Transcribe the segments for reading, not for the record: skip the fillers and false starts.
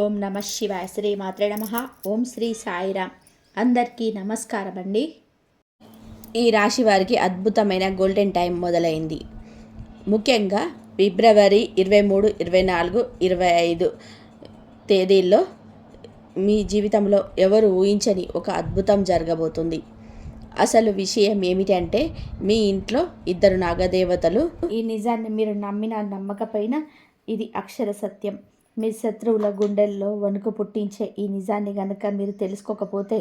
ఓం నమ శివాయ. శ్రీ మాత్రే నమ. ఓం శ్రీ సాయిరామ్. అందరికీ నమస్కారం అండి. ఈ రాశి వారికి అద్భుతమైన గోల్డెన్ టైం మొదలైంది. ముఖ్యంగా ఫిబ్రవరి 23, 24, 25 తేదీల్లో మీ జీవితంలో ఎవరు ఊహించని ఒక అద్భుతం జరగబోతుంది. అసలు విషయం ఏమిటంటే, మీ ఇంట్లో 2 నాగదేవతలు. ఈ నిజాన్ని మీరు నమ్మినా నమ్మకపోయినా ఇది అక్షర సత్యం. మీ శత్రువుల గుండెల్లో వణుకు పుట్టించే ఈ నిజాన్ని గనక మీరు తెలుసుకోకపోతే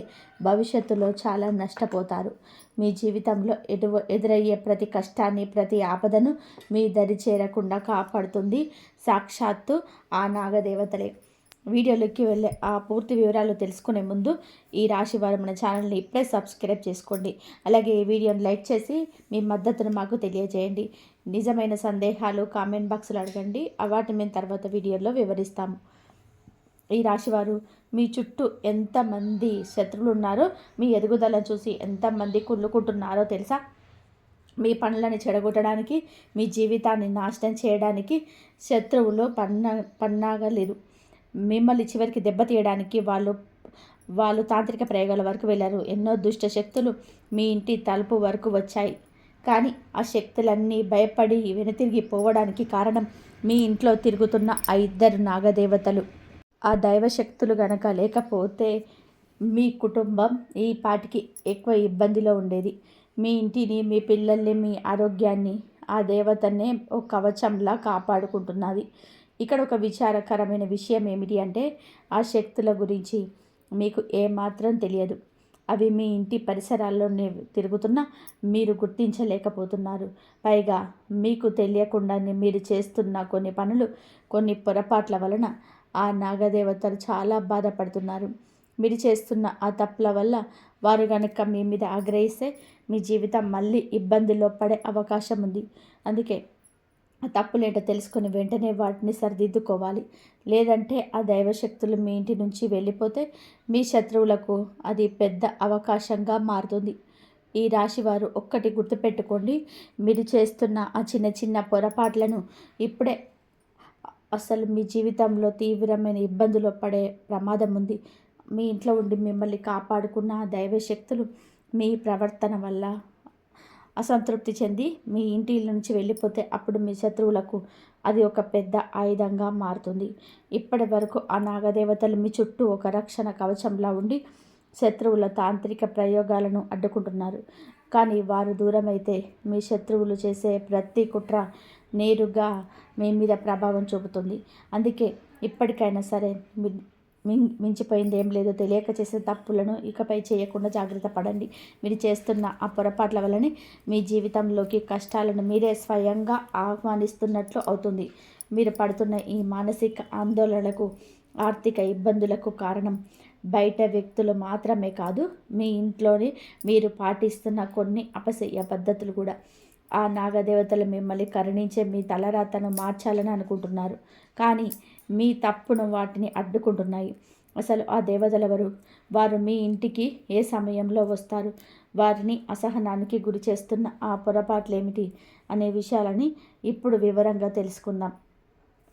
భవిష్యత్తులో చాలా నష్టపోతారు. మీ జీవితంలో ఎదురయ్యే ప్రతి కష్టాన్ని, ప్రతి ఆపదను మీ దరి చేరకుండా కాపాడుతుంది సాక్షాత్తు ఆ నాగదేవతలే. వీడియోలోకి వెళ్ళే ఆ పూర్తి వివరాలు తెలుసుకునే ముందు ఈ రాశి వారు మన ఛానల్ని ఇప్పుడే సబ్స్క్రైబ్ చేసుకోండి. అలాగే ఈ వీడియోని లైక్ చేసి మీ మద్దతును మాకు తెలియజేయండి. నిజమైన సందేహాలు కామెంట్ బాక్స్లో అడగండి, వాటిని మేము తర్వాత వీడియోలో వివరిస్తాము. ఈ రాశివారు మీ చుట్టూ ఎంతమంది శత్రువులు ఉన్నారో, మీ ఎదుగుదలను చూసి ఎంతమంది కుళ్ళుకుంటున్నారో తెలుసా? మీ పనులను చెడగొట్టడానికి, మీ జీవితాన్ని నాశనం చేయడానికి శత్రువులు పన్నాగలేదు. మిమ్మల్ని చివరికి దెబ్బతీయడానికి వాళ్ళు తాంత్రిక ప్రయోగాల వరకు వెళ్ళారు. ఎన్నో దుష్ట శక్తులు మీ ఇంటి తలుపు వరకు వచ్చాయి. కానీ ఆ శక్తులన్నీ భయపడి వెనుతిరిగి పోవడానికి కారణం మీ ఇంట్లో తిరుగుతున్న ఆ 2 నాగదేవతలు. ఆ దైవశక్తులు గనక లేకపోతే మీ కుటుంబం ఈ పాటికి ఎక్కువ ఇబ్బందిలో ఉండేది. మీ ఇంటిని, మీ పిల్లల్ని, మీ ఆరోగ్యాన్ని ఆ దేవతనే ఒక కవచంలా కాపాడుకుంటున్నది. ఇక్కడ ఒక విచారకరమైన విషయం ఏమిటి అంటే, ఆ శక్తుల గురించి మీకు ఏమాత్రం తెలియదు. అవి మీ ఇంటి పరిసరాల్లోనే తిరుగుతున్నా మీరు గుర్తించలేకపోతున్నారు. పైగా మీకు తెలియకుండానే మీరు చేస్తున్న కొన్ని పనులు, కొన్ని పొరపాట్ల వలన ఆ నాగదేవతలు చాలా బాధపడుతున్నారు. మీరు చేస్తున్న ఆ తప్పుల వల్ల వారు కనుక మీ మీద ఆగ్రహిస్తే మీ జీవితం మళ్ళీ ఇబ్బందుల్లో పడే అవకాశం ఉంది. అందుకే ఆ తప్పులేంటో తెలుసుకొని వెంటనే వాటిని సరిదిద్దుకోవాలి. లేదంటే ఆ దైవశక్తులు మీ ఇంటి నుంచి వెళ్ళిపోతే మీ శత్రువులకు అది పెద్ద అవకాశంగా మారుతుంది. ఈ రాశివారు ఒక్కటి గుర్తుపెట్టుకోండి, మీరు చేస్తున్న ఆ చిన్న చిన్న పొరపాట్లను ఇప్పుడే అసలు మీ జీవితంలో తీవ్రమైన ఇబ్బందులు పడే ప్రమాదం ఉంది. మీ ఇంట్లో ఉండి మిమ్మల్ని కాపాడుకున్న ఆ దైవశక్తులు మీ ప్రవర్తన వల్ల అసంతృప్తి చెంది మీ ఇంటి నుంచి వెళ్ళిపోతే అప్పుడు మీ శత్రువులకు అది ఒక పెద్ద ఆయుధంగా మారుతుంది. ఇప్పటి వరకు ఆ నాగదేవతలు మీ చుట్టూ ఒక రక్షణ కవచంలా ఉండి శత్రువుల తాంత్రిక ప్రయోగాలను అడ్డుకుంటున్నారు. కానీ వారు దూరమైతే మీ శత్రువులు చేసే ప్రతి కుట్ర నేరుగా మీ మీద ప్రభావం చూపుతుంది. అందుకే ఇప్పటికైనా సరే మించిపోయింది ఏం లేదో తెలియక చేసే తప్పులను ఇకపై చేయకుండా జాగ్రత్త పడండి. మీరు చేస్తున్న ఆ పొరపాట్ల వల్లనే మీ జీవితంలోకి కష్టాలను మీరే స్వయంగా ఆహ్వానిస్తున్నట్లు అవుతుంది. మీరు పడుతున్న ఈ మానసిక ఆందోళనలకు, ఆర్థిక ఇబ్బందులకు కారణం బయట వ్యక్తులు మాత్రమే కాదు, మీ ఇంట్లోనే మీరు పాటిస్తున్న కొన్ని అపశయ్య పద్ధతులు కూడా. ఆ నాగదేవతలు మిమ్మల్ని కరుణించే మీ తలరాతను మార్చాలని అనుకుంటున్నారు, కానీ మీ తప్పును వాటిని అడ్డుకుంటున్నాయి. అసలు ఆ దేవతలెవరు? వారు మీ ఇంటికి ఏ సమయంలో వస్తారు? వారిని అసహనానికి గురి చేస్తున్న ఆ పొరపాట్లేమిటి అనే విషయాలని ఇప్పుడు వివరంగా తెలుసుకుందాం.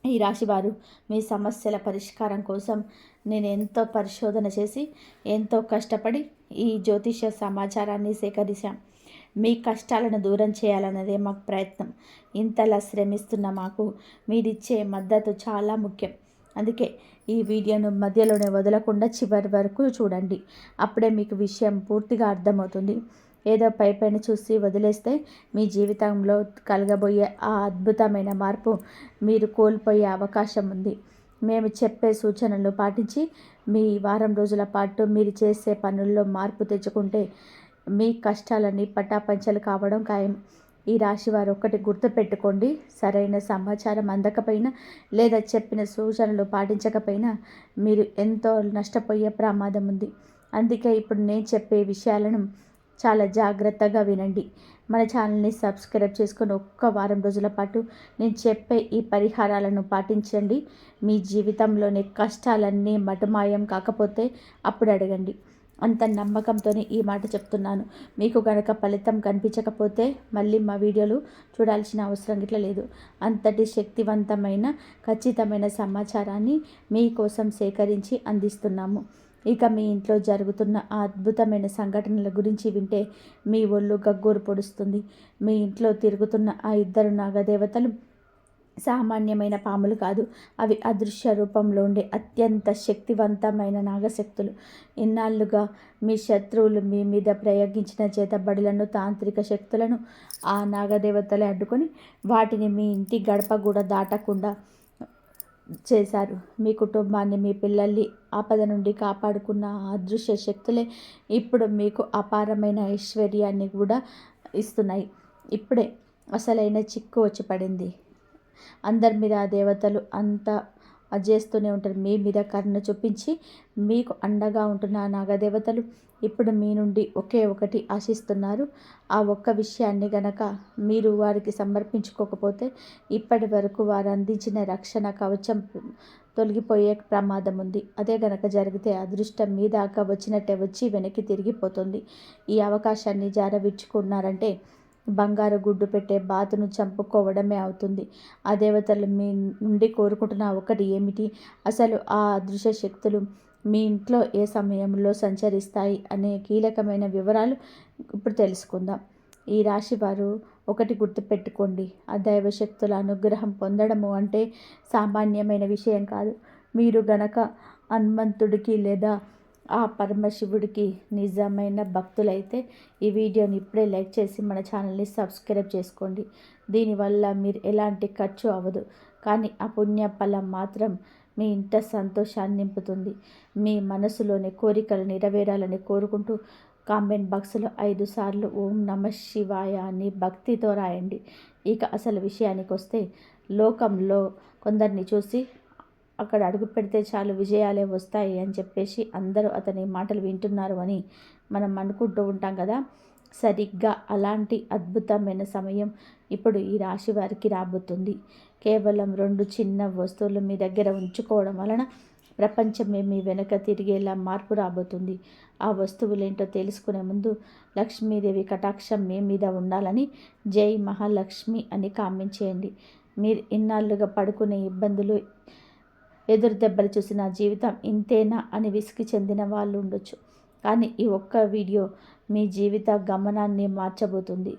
ఈ రాశివారు మీ సమస్యల పరిష్కారం కోసం నేను ఎంతో పరిశోధన చేసి, ఎంతో కష్టపడి ఈ జ్యోతిష సమాచారాన్ని సేకరించాం. మీ కష్టాలను దూరం చేయాలన్నదే మాకు ప్రయత్నం. ఇంతలా శ్రమిస్తున్న మాకు మీరిచ్చే మద్దతు చాలా ముఖ్యం. అందుకే ఈ వీడియోను మధ్యలోనే వదలకుండా చివరి వరకు చూడండి. అప్పుడే మీకు విషయం పూర్తిగా అర్థమవుతుంది. ఏదో పైపైన చూసి వదిలేస్తే మీ జీవితంలో కలగబోయే ఆ అద్భుతమైన మార్పు మీరు కోల్పోయే అవకాశం ఉంది. మేము చెప్పే సూచనలు పాటించి మీ వారం రోజుల పాటు మీరు చేసే పనుల్లో మార్పు తెచ్చుకుంటే మీ కష్టాలన్నీ పటాపంచలు కావడం ఖాయం. ఈ రాశివారు ఒక్కటి గుర్తుపెట్టుకోండి, సరైన సమాచారం అందకపోయినా లేదా చెప్పిన సూచనలు పాటించకపోయినా మీరు ఎంతో నష్టపోయే ప్రమాదం ఉంది. అందుకే ఇప్పుడు నేను చెప్పే విషయాలను చాలా జాగ్రత్తగా వినండి. మన ఛానల్ని సబ్స్క్రైబ్ చేసుకొని ఒక్క వారం రోజుల పాటు నేను చెప్పే ఈ పరిహారాలను పాటించండి. మీ జీవితంలోని కష్టాలన్నీ మటుమాయం కాకపోతే అప్పుడు అడగండి. అంత నమ్మకంతోనే ఈ మాట చెప్తున్నాను. మీకు కనుక ఫలితం కనిపించకపోతే మళ్ళీ మా వీడియోలు చూడాల్సిన అవసరం ఇట్లా లేదు. అంతటి శక్తివంతమైన ఖచ్చితమైన సమాచారాన్ని మీకోసం సేకరించి అందిస్తున్నాము. ఇక మీ ఇంట్లో జరుగుతున్న ఆ అద్భుతమైన సంఘటనల గురించి వింటే మీ ఒళ్ళు గగ్గోరు పొడుస్తుంది. మీ ఇంట్లో తిరుగుతున్న ఆ ఇద్దరు నాగదేవతలు సామాన్యమైన పాములు కాదు. అవి అదృశ్య రూపంలో ఉండే అత్యంత శక్తివంతమైన నాగశక్తులు. ఇన్నాళ్ళుగా మీ శత్రువులు మీ మీద ప్రయోగించిన చేతబడులను, తాంత్రిక శక్తులను ఆ నాగదేవతలే అడ్డుకొని వాటిని మీ ఇంటి గడప కూడా దాటకుండా చేశారు. మీ కుటుంబాన్ని, మీ పిల్లల్ని ఆపద నుండి కాపాడుకున్న ఆ అదృశ్య శక్తులే ఇప్పుడు మీకు అపారమైన ఐశ్వర్యాన్ని కూడా ఇస్తున్నాయి. ఇప్పుడే అసలైన చిక్కు వచ్చి పడింది. అందరి మీద ఆ దేవతలు అంతా చేస్తూనే ఉంటారు. మీ మీద కరుణ చూపించి మీకు అండగా ఉంటున్న ఆ నాగదేవతలు ఇప్పుడు మీ నుండి ఒకే ఒకటి ఆశిస్తున్నారు. ఆ ఒక్క విషయాన్ని గనక మీరు వారికి సమర్పించుకోకపోతే ఇప్పటి వరకు వారు అందించిన రక్షణ కవచం తొలగిపోయే ప్రమాదం ఉంది. అదే గనక జరిగితే అదృష్టం మీ దాకా వచ్చినట్టే వచ్చి వెనక్కి తిరిగిపోతుంది. ఈ అవకాశాన్ని జారవిడ్చుకున్నారంటే బంగారు గుడ్డు పెట్టే బాతును చంపుకోవడమే అవుతుంది. ఆ దేవతలు మీ నుండి కోరుకుంటున్న ఒకటి ఏమిటి? అసలు ఆ అదృశ్య శక్తులు మీ ఇంట్లో ఏ సమయంలో సంచరిస్తాయి అనే కీలకమైన వివరాలు ఇప్పుడు తెలుసుకుందాం. ఈ రాశి వారు ఒకటి గుర్తుపెట్టుకోండి. ఆ దైవశక్తుల అనుగ్రహం పొందడము అంటే సామాన్యమైన విషయం కాదు. మీరు గనక హనుమంతుడికి లేదా ఆ పరమశివుడికి నిజమైన భక్తులైతే ఈ వీడియోని ఇప్పుడే లైక్ చేసి మన ఛానల్ని సబ్స్క్రైబ్ చేసుకోండి. దీనివల్ల మీరు ఎలాంటి ఖర్చు అవ్వదు, కానీ ఆ పుణ్య ఫలం మాత్రం మీ ఇంట సంతోషాన్ని నింపుతుంది. మీ మనసులోని కోరికలు నెరవేరాలని కోరుకుంటూ కామెంట్ బాక్స్లో 5 సార్లు ఓం నమ శివాయ అని భక్తితో రాయండి. ఇక అసలు విషయానికి వస్తే, లోకంలో కొందరిని చూసి అక్కడ అడుగు పెడితే చాలు విజయాలే వస్తాయి అని చెప్పేసి అందరూ అతని మాటలు వింటున్నారు అని మనం అనుకుంటూ ఉంటాం కదా. సరిగ్గా అలాంటి అద్భుతమైన సమయం ఇప్పుడు ఈ రాశి వారికి రాబోతుంది. కేవలం 2 చిన్న వస్తువులు మీ దగ్గర ఉంచుకోవడం వలన ప్రపంచమే మీ వెనక తిరిగేలా మార్పు రాబోతుంది. ఆ వస్తువులేంటో తెలుసుకునే ముందు లక్ష్మీదేవి కటాక్షం మీ మీద ఉండాలని జై మహాలక్ష్మి అని కామెంట్ చేయండి. మీరు ఇన్నాళ్ళుగా పడుకునే ఇబ్బందులు, ఎదురు దెబ్బలు చూసిన జీవితం ఇంతేనా అని విసిగి చెందిన వాళ్ళు ఉండొచ్చు. కానీ ఈ ఒక్క వీడియో మీ జీవిత గమనాన్ని మార్చబోతుంది.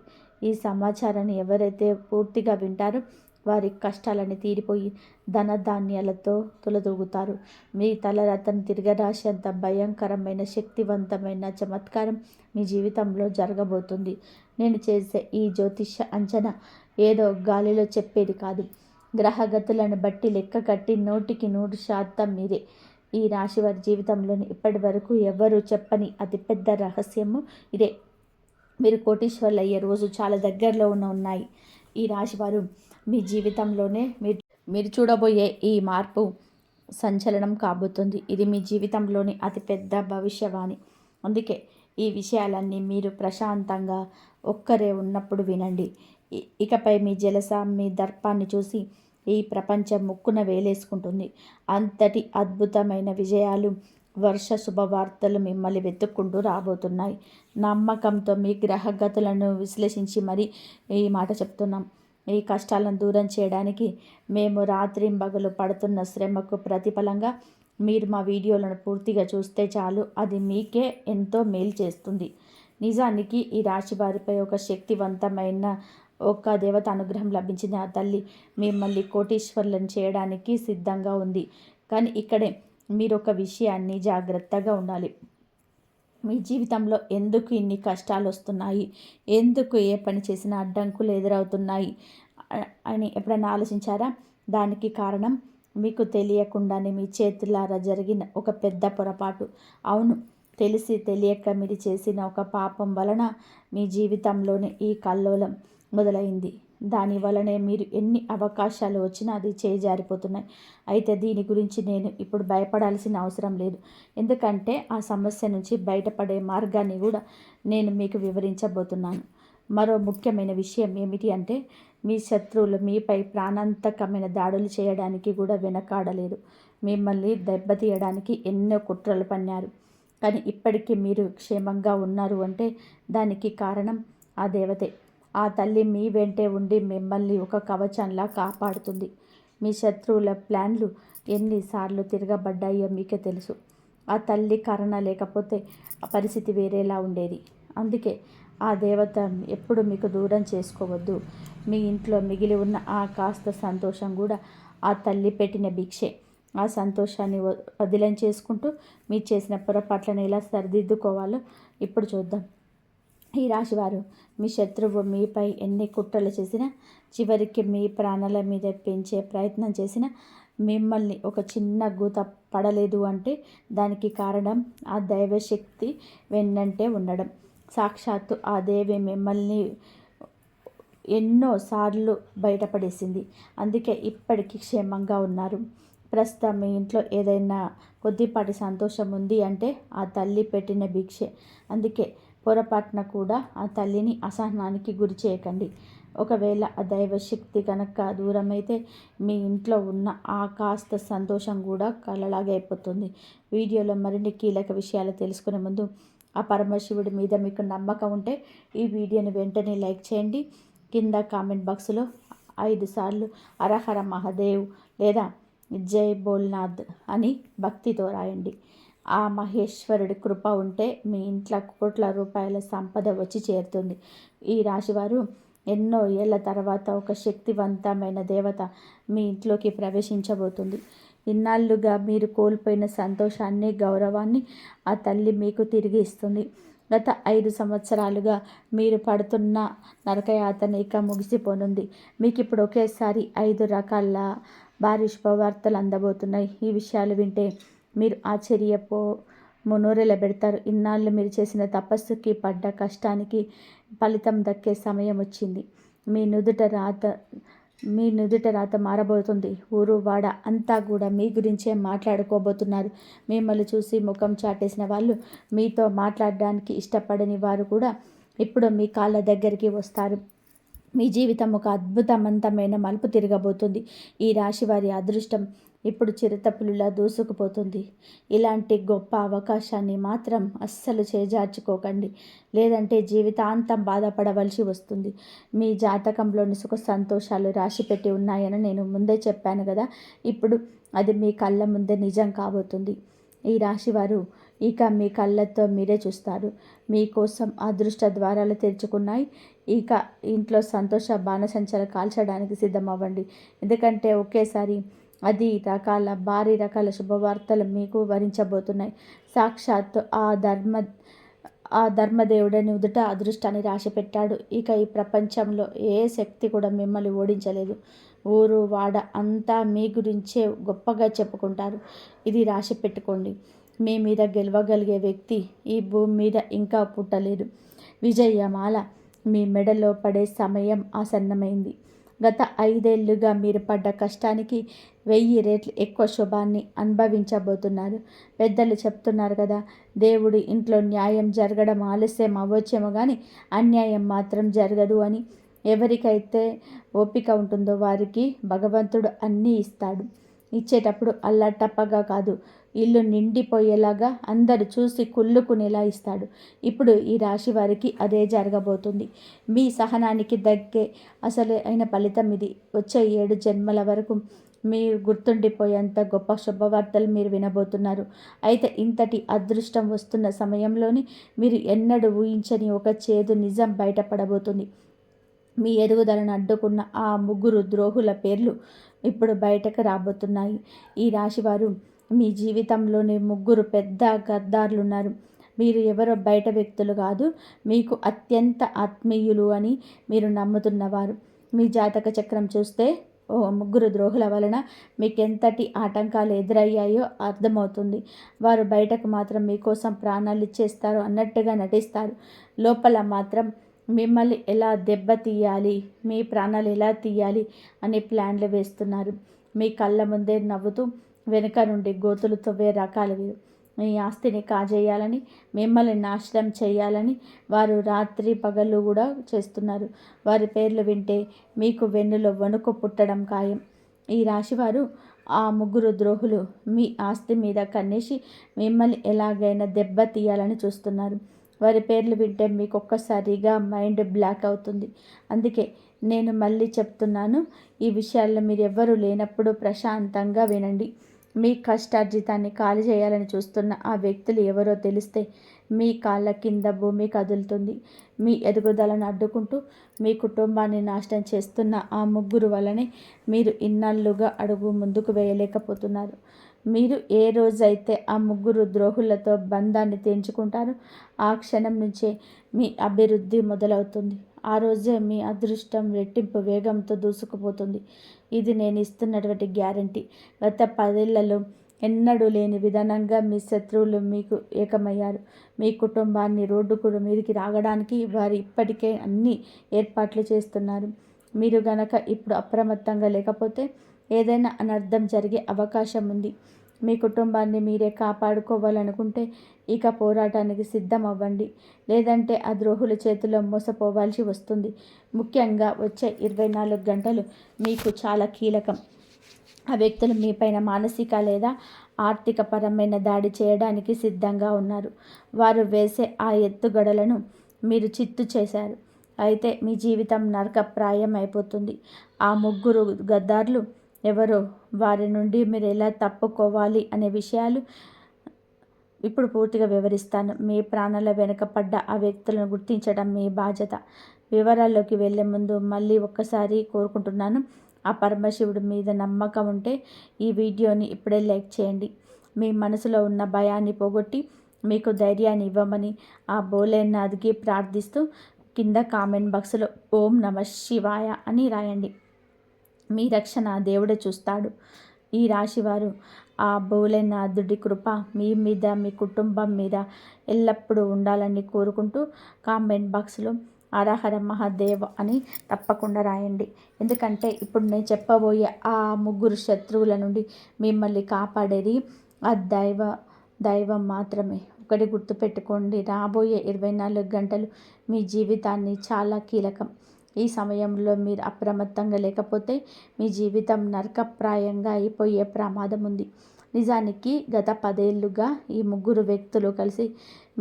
ఈ సమాచారాన్ని ఎవరైతే పూర్తిగా వింటారో వారి కష్టాలని తీరిపోయి ధనధాన్యాలతో తులదూగుతారు. మీ తలరాతను తిరగరాసేంత భయంకరమైన శక్తివంతమైన చమత్కారం మీ జీవితంలో జరగబోతుంది. నేను చేసే ఈ జ్యోతిష అంచనా ఏదో గాలిలో చెప్పేది కాదు. గ్రహగతులను బట్టి లెక్క కట్టి 100% మీరే. ఈ రాశి వారి జీవితంలోని ఇప్పటి వరకు ఎవరు చెప్పని అతిపెద్ద రహస్యము ఇదే. మీరు కోటీశ్వర్లు అయ్యే రోజు చాలా దగ్గరలో ఉన్నాయి. ఈ రాశివారు మీ జీవితంలోనే మీరు చూడబోయే ఈ మార్పు సంచలనం కాబోతుంది. ఇది మీ జీవితంలోని అతిపెద్ద భవిష్యవాణి. అందుకే ఈ విషయాలన్నీ మీరు ప్రశాంతంగా ఒక్కరే ఉన్నప్పుడు వినండి. ఇకపై మీ జలస, మీ దర్పాన్ని చూసి ఈ ప్రపంచం ముక్కున వేలేసుకుంటుంది. అంతటి అద్భుతమైన విజయాలు, వర్ష శుభవార్తలు మిమ్మల్ని వెతుక్కుంటూ రాబోతున్నాయి. నమ్మకంతో మీ గ్రహగతులను విశ్లేషించి మరి ఈ మాట చెప్తున్నాం. ఈ కష్టాలను దూరం చేయడానికి మేము రాత్రింబగలు పడుతున్న శ్రమకు ప్రతిఫలంగా మీరు మా వీడియోలను పూర్తిగా చూస్తే చాలు, అది మీకే ఎంతో మేలు చేస్తుంది. నిజానికి ఈ రాశి వారిపై ఒక శక్తివంతమైన ఒక దేవత అనుగ్రహం లభించింది. ఆ తల్లి మిమ్మల్ని కోటీశ్వర్లను చేయడానికి సిద్ధంగా ఉంది. కానీ ఇక్కడే మీరు ఒక విషయాన్ని జాగ్రత్తగా ఉండాలి. మీ జీవితంలో ఎందుకు ఇన్ని కష్టాలు వస్తున్నాయి, ఎందుకు ఏ పని చేసినా అడ్డంకులు ఎదురవుతున్నాయి అని ఎప్పుడైనా ఆలోచించారా? దానికి కారణం మీకు తెలియకుండానే మీ చేతులారా జరిగిన ఒక పెద్ద పొరపాటు. అవును, తెలిసి తెలియక మీరు చేసిన ఒక పాపం వలన మీ జీవితంలోనే ఈ కల్లోలం మొదలైంది. దాని వలనే మీరు ఎన్ని అవకాశాలు వచ్చినా అది చేజారిపోతున్నాయి. అయితే దీని గురించి నేను ఇప్పుడు భయపడాల్సిన అవసరం లేదు. ఎందుకంటే ఆ సమస్య నుంచి బయటపడే మార్గాన్ని కూడా నేను మీకు వివరించబోతున్నాను. మరో ముఖ్యమైన విషయం ఏమిటి అంటే, మీ శత్రువులు మీపై ప్రాణాంతకమైన దాడులు చేయడానికి కూడా వెనకాడలేదు. మిమ్మల్ని దెబ్బతీయడానికి ఎన్నో కుట్రలు పన్నారు. కానీ ఇప్పటికీ మీరు క్షేమంగా ఉన్నారు అంటే దానికి కారణం ఆ దేవతే. ఆ తల్లి మీ వెంటే ఉండి మిమ్మల్ని ఒక కవచంలా కాపాడుతుంది. మీ శత్రువుల ప్లాన్లు ఎన్నిసార్లు తిరగబడ్డాయో మీకే తెలుసు. ఆ తల్లి కరుణ లేకపోతే ఆ పరిస్థితి వేరేలా ఉండేది. అందుకే ఆ దేవత ఎప్పుడు మీకు దూరం చేసుకోవద్దు. మీ ఇంట్లో మిగిలి ఉన్న ఆ కాస్త సంతోషం కూడా ఆ తల్లి పెట్టిన భిక్షే. ఆ సంతోషాన్ని వదిలం చేసుకుంటూ మీరు చేసిన పొరపాట్లను ఎలా సరిదిద్దుకోవాలో ఇప్పుడు చూద్దాం. ఈ రాశివారు, మీ శత్రువు మీపై ఎన్ని కుట్రలు చేసినా, చివరికి మీ ప్రాణాల మీద పెంచే ప్రయత్నం చేసినా మిమ్మల్ని ఒక చిన్న గూత పడలేదు అంటే దానికి కారణం ఆ దైవశక్తి వెన్నంటే ఉండడం. సాక్షాత్తు ఆ దేవి మిమ్మల్ని ఎన్నోసార్లు బయటపడేసింది. అందుకే ఇప్పటికీ క్షేమంగా ఉన్నారు. ప్రస్తుతం మీ ఇంట్లో ఏదైనా కొద్దిపాటి సంతోషం ఉంది అంటే ఆ తల్లి పెట్టిన భిక్షే. అందుకే పొరపాటున కూడా ఆ తల్లిని అసహనానికి గురి చేయకండి. ఒకవేళ ఆ దైవశక్తి కనుక దూరమైతే మీ ఇంట్లో ఉన్న ఆ కాస్త సంతోషం కూడా కలలాగే అయిపోతుంది. వీడియోలో మరిన్ని కీలక విషయాలు తెలుసుకునే ముందు ఆ పరమశివుడి మీద మీకు నమ్మకం ఉంటే ఈ వీడియోని వెంటనే లైక్ చేయండి. కింద కామెంట్ బాక్స్లో 5 సార్లు హరహర మహాదేవ్ లేదా జై బోల్నాథ్ అని భక్తితో రాయండి. ఆ మహేశ్వరుడి కృప ఉంటే మీ ఇంట్లో కోట్ల రూపాయల సంపద వచ్చి చేరుతుంది. ఈ రాశివారు ఎన్నో ఏళ్ల తర్వాత ఒక శక్తివంతమైన దేవత మీ ఇంట్లోకి ప్రవేశించబోతుంది. ఇన్నాళ్ళుగా మీరు కోల్పోయిన సంతోషాన్ని, గౌరవాన్ని ఆ తల్లి మీకు తిరిగి ఇస్తుంది. గత 5 సంవత్సరాలుగా మీరు పడుతున్న నరకయాతన ఇక ముగిసిపోనుంది. మీకు ఇప్పుడు ఒకేసారి 5 రకాల భారీ శుభవార్తలు అందబోతున్నాయి. ఈ విషయాలు వింటే మీరు నోరెళ్ళబెడతారు. ఇన్నాళ్ళు మీరు చేసిన తపస్సుకి, పడ్డ కష్టానికి ఫలితం దక్కే సమయం వచ్చింది. మీ నుదుట రాత మారబోతుంది. ఊరు వాడ అంతా కూడా మీ గురించే మాట్లాడుకోబోతున్నారు. మిమ్మల్ని చూసి ముఖం చాటేసిన వాళ్ళు, మీతో మాట్లాడడానికి ఇష్టపడని వారు కూడా ఇప్పుడు మీ కాళ్ళ దగ్గరికి వస్తారు. మీ జీవితం ఒక అద్భుతవంతమైన మలుపు తిరగబోతుంది. ఈ రాశి వారి అదృష్టం ఇప్పుడు చిరుతపులిలా దూసుకుపోతుంది. ఇలాంటి గొప్ప అవకాశాన్ని మాత్రం అస్సలు చేజార్చుకోకండి, లేదంటే జీవితాంతం బాధపడవలసి వస్తుంది. మీ జాతకంలోని సుఖ సంతోషాలు రాసిపెట్టి ఉన్నాయని నేను ముందే చెప్పాను కదా. ఇప్పుడు అది మీ కళ్ళ ముందే నిజం కాబోతుంది. ఈ రాశివారు ఇక మీ కళ్ళతో మీరే చూస్తారు. మీకోసం అదృష్ట ద్వారాలు తెరుచుకున్నాయి. ఇక ఇంట్లో సంతోష బాణసంచలు కాల్చడానికి సిద్ధమవ్వండి. ఎందుకంటే ఒకేసారి భారీ రకాల శుభవార్తలు మీకు వరించబోతున్నాయి. సాక్షాత్తు ఆ ధర్మదేవుడని ఉదుట అదృష్టాన్ని రాసిపెట్టాడు. ఇక ఈ ప్రపంచంలో ఏ శక్తి కూడా మిమ్మల్ని ఓడించలేదు. ఊరు వాడ అంతా మీ గురించే గొప్పగా చెప్పుకుంటారు. ఇది రాసి పెట్టుకోండి. మీ మీద గెలవగలిగే వ్యక్తి ఈ భూమి మీద ఇంకా పుట్టలేదు. విజయమాల మీ మెడలో పడే సమయం ఆసన్నమైంది. గత 5 ఏళ్లుగా మీరు పడ్డ కష్టానికి 1000 రెట్లు ఎక్కువ శుభాన్ని అనుభవించబోతున్నారు. పెద్దలు చెప్తున్నారు కదా, దేవుడి ఇంట్లో న్యాయం జరగడం ఆలస్యం అవ్వచ్చేమో కానీ అన్యాయం మాత్రం జరగదు అని. ఎవరికైతే ఓపిక ఉంటుందో వారికి భగవంతుడు అన్నీ ఇస్తాడు. ఇచ్చేటప్పుడు అల్లాటప్పగా కాదు, ఇల్లు నిండిపోయేలాగా అందరు చూసి కుళ్ళుకునేలా ఇస్తాడు. ఇప్పుడు ఈ రాశి వారికి అదే జరగబోతుంది. మీ సహనానికి దగ్గే అసలు అయిన ఫలితం ఇది. వచ్చే 7 జన్మల వరకు మీరు గుర్తుండిపోయేంత గొప్ప శుభవార్తలు మీరు వినబోతున్నారు. అయితే ఇంతటి అదృష్టం వస్తున్న సమయంలోని మీరు ఎన్నడూ ఊహించని ఒక చేదు నిజం బయటపడబోతుంది. మీ ఎదుగుదలను అడ్డుకున్న ఆ 3 ద్రోహుల పేర్లు ఇప్పుడు బయటకు రాబోతున్నాయి. ఈ రాశివారు, మీ జీవితంలోని 3 పెద్ద గద్దార్లున్నారు. మీరు ఎవరో బయట వ్యక్తులు కాదు, మీకు అత్యంత ఆత్మీయులు అని మీరు నమ్ముతున్నవారు. మీ జాతక చక్రం చూస్తే 3 ద్రోహుల వలన మీకెంతటి ఆటంకాలు ఎదురయ్యాయో అర్థమవుతుంది. వారు బయటకు మాత్రం మీకోసం ప్రాణాలు ఇచ్చేస్తారు అన్నట్టుగా నటిస్తారు. లోపల మాత్రం మిమ్మల్ని ఎలా దెబ్బతీయాలి, మీ ప్రాణాలు ఎలా తీయాలి అనే ప్లాన్లు వేస్తున్నారు. మీ కళ్ళ ముందే నవ్వుతూ వెనుక నుండి గోతులు తవ్వే రకాలు వీరు. మీ ఆస్తిని కాజేయాలని, మిమ్మల్ని నాశనం చేయాలని వారు రాత్రి పగళ్ళు కూడా చేస్తున్నారు. వారి పేర్లు వింటే మీకు వెన్నులో వణుకు పుట్టడం ఖాయం. ఈ రాశివారు ఆ ముగ్గురు ద్రోహులు మీ ఆస్తి మీద కన్నేసి మిమ్మల్ని ఎలాగైనా దెబ్బతీయాలని చూస్తున్నారు. వారి పేర్లు వింటే మీకు ఒక్కసారిగా మైండ్ బ్లాక్ అవుతుంది. అందుకే నేను మళ్ళీ చెప్తున్నాను, ఈ విషయాల్లో మీరెవ్వరూ లేనప్పుడు ప్రశాంతంగా వినండి. మీ కష్టార్జితాన్ని ఖాళీ చేయాలని చూస్తున్న ఆ వ్యక్తులు ఎవరో తెలిస్తే మీ కాళ్ళ కింద భూమి కదులుతుంది. మీ ఎదుగుదలను అడ్డుకుంటూ మీ కుటుంబాన్ని నాశనం చేస్తున్న ఆ ముగ్గురు వల్లనే మీరు ఇన్నాళ్లుగా అడుగు ముందుకు వేయలేకపోతున్నారు. మీరు ఏ రోజైతే ఆ ముగ్గురు ద్రోహులతో బంధాన్ని తెంచుకుంటారో ఆ క్షణం నుంచే మీ అభివృద్ధి మొదలవుతుంది. ఆ రోజే మీ అదృష్టం రెట్టింపు వేగంతో దూసుకుపోతుంది. ఇది నేను ఇస్తున్నటువంటి గ్యారంటీ. గత 10 ఏళ్లలో ఎన్నడూ లేని విధానంగా మీ శత్రువులు మీకు ఏకమయ్యారు. మీ కుటుంబాన్ని రోడ్డుకు మీదికి రాగడానికి వారు ఇప్పటికే అన్ని ఏర్పాట్లు చేస్తున్నారు. మీరు గనక ఇప్పుడు అప్రమత్తంగా లేకపోతే ఏదైనా అనర్థం జరిగే అవకాశం ఉంది. మీ కుటుంబాన్ని మీరే కాపాడుకోవాలనుకుంటే ఇక పోరాటానికి సిద్ధం అవ్వండి. లేదంటే ఆ ద్రోహుల చేతిలో మోసపోవాల్సి వస్తుంది. ముఖ్యంగా వచ్చే 24 గంటలు మీకు చాలా కీలకం. ఆ వ్యక్తులు మీపైన మానసిక లేదా ఆర్థిక పరమైన దాడి చేయడానికి సిద్ధంగా ఉన్నారు. వారు వేసే ఆ ఎత్తుగడలను మీరు చిత్తు చేశారు. అయితే మీ జీవితం నరకప్రాయం అయిపోతుంది. ఆ ముగ్గురు గద్దార్లు ఎవరో, వారి నుండి మీరు ఎలా తప్పుకోవాలి అనే విషయాలు ఇప్పుడు పూర్తిగా వివరిస్తాను. మీ ప్రాణాల వెనుక పడ్డ ఆ వ్యక్తులను గుర్తించడం మీ బాధ్యత. వివరాల్లోకి వెళ్లే ముందు మళ్ళీ ఒక్కసారి కోరుకుంటున్నాను, ఆ పరమశివుడి మీద నమ్మకం ఉంటే ఈ వీడియోని ఇప్పుడే లైక్ చేయండి. మీ మనసులో ఉన్న భయాన్ని పోగొట్టి మీకు ధైర్యాన్ని ఇవ్వమని ఆ భోలేనాథ్కి ప్రార్థిస్తూ కింద కామెంట్ బాక్స్లో ఓం నమః శివాయ అని రాయండి. మీ రక్షణ దేవుడే చూస్తాడు. ఈ రాశివారు ఆ భోలేనాథుడి కృప మీ మీద, మీ కుటుంబం మీద ఎల్లప్పుడూ ఉండాలని కోరుకుంటూ కామెంట్ బాక్స్లో హరహర మహాదేవ్ అని తప్పకుండా రాయండి. ఎందుకంటే ఇప్పుడు నేను చెప్పబోయే ఆ ముగ్గురు శత్రువుల నుండి మిమ్మల్ని కాపాడేది ఆ దైవం మాత్రమే. ఒకటి గుర్తుపెట్టుకోండి, రాబోయే 24 గంటలు మీ జీవితాన్ని చాలా కీలకం. ఈ సమయంలో మీరు అప్రమత్తంగా లేకపోతే మీ జీవితం నరకప్రాయంగా అయిపోయే ప్రమాదం ఉంది. నిజానికి గత 10 ఏళ్లుగా ఈ ముగ్గురు వ్యక్తులు కలిసి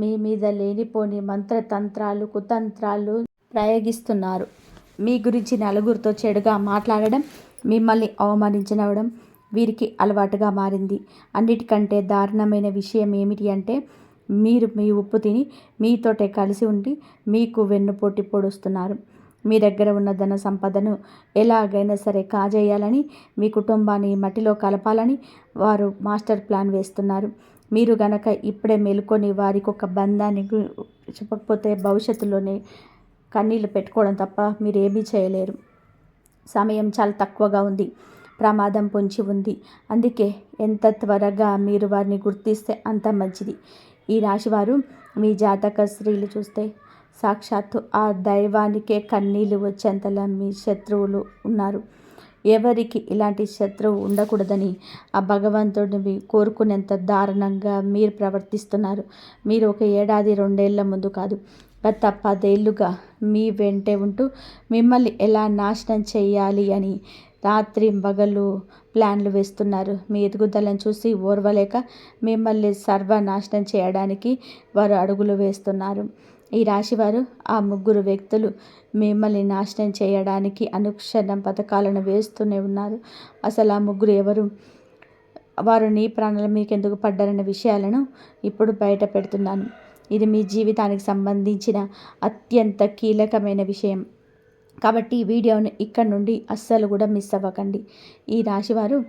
మీ మీద లేనిపోని మంత్రతంత్రాలు, కుతంత్రాలు ప్రయోగిస్తున్నారు. మీ గురించి నలుగురితో చెడుగా మాట్లాడడం, మిమ్మల్ని అవమానించడం వీరికి అలవాటుగా మారింది. అన్నిటికంటే దారుణమైన విషయం ఏమిటి అంటే, మీరు మీ ఉప్పు తిని మీతోటే కలిసి ఉండి మీకు వెన్నుపోటు పొడుస్తున్నారు. మీ దగ్గర ఉన్న ధన సంపదను ఎలాగైనా సరే కాజేయాలని, మీ కుటుంబాన్ని మట్టిలో కలపాలని వారు మాస్టర్ ప్లాన్ వేస్తున్నారు. మీరు గనక ఇప్పుడే మేలుకొని వారికి ఒక బంధాన్ని చెప్పకపోతే భవిష్యత్తులోనే కన్నీళ్లు పెట్టుకోవడం తప్ప మీరేమీ చేయలేరు. సమయం చాలా తక్కువగా ఉంది. ప్రమాదం పొంచి ఉంది. అందుకే ఎంత త్వరగా మీరు వారిని గుర్తిస్తే అంత మంచిది. ఈ రాశివారు మీ జాతక స్త్రీలు చూస్తే సాక్షాత్తు ఆ దైవానికే కన్నీళ్ళు వచ్చేంతలా మీ శత్రువులు ఉన్నారు. ఎవరికి ఇలాంటి శత్రువు ఉండకూడదని ఆ భగవంతుడిని కోరుకునేంత దారుణంగా మీరు ప్రవర్తిస్తున్నారు. మీరు ఒక ఏడాది 2 ఏళ్ల ముందు కాదు, గత 10 ఏళ్లుగా మీ వెంటే ఉంటూ మిమ్మల్ని ఎలా నాశనం చేయాలి అని రాత్రింబగళ్ళు ప్లాన్లు వేస్తున్నారు. మీ ఎదుగుదలను చూసి ఓర్వలేక మిమ్మల్ని సర్వనాశనం చేయడానికి వారు అడుగులు వేస్తున్నారు. ఈ రాశివారు ఆ ముగ్గురు వ్యక్తులు మిమ్మల్ని నాశనం చేయడానికి అనుక్షణం పథకాలను వేస్తూనే ఉన్నారు. అసలు ఆ ముగ్గురు ఎవరు, వారు నీ ప్రాణాల మీకు ఎందుకు పడ్డారనే విషయాలను ఇప్పుడు బయట పెడుతున్నాను. ఇది మీ జీవితానికి సంబంధించిన అత్యంత కీలకమైన విషయం. కాబట్టి ఈ వీడియోని ఇక్కడి నుండి అస్సలు కూడా మిస్ అవ్వకండి. ఈ రాశివారు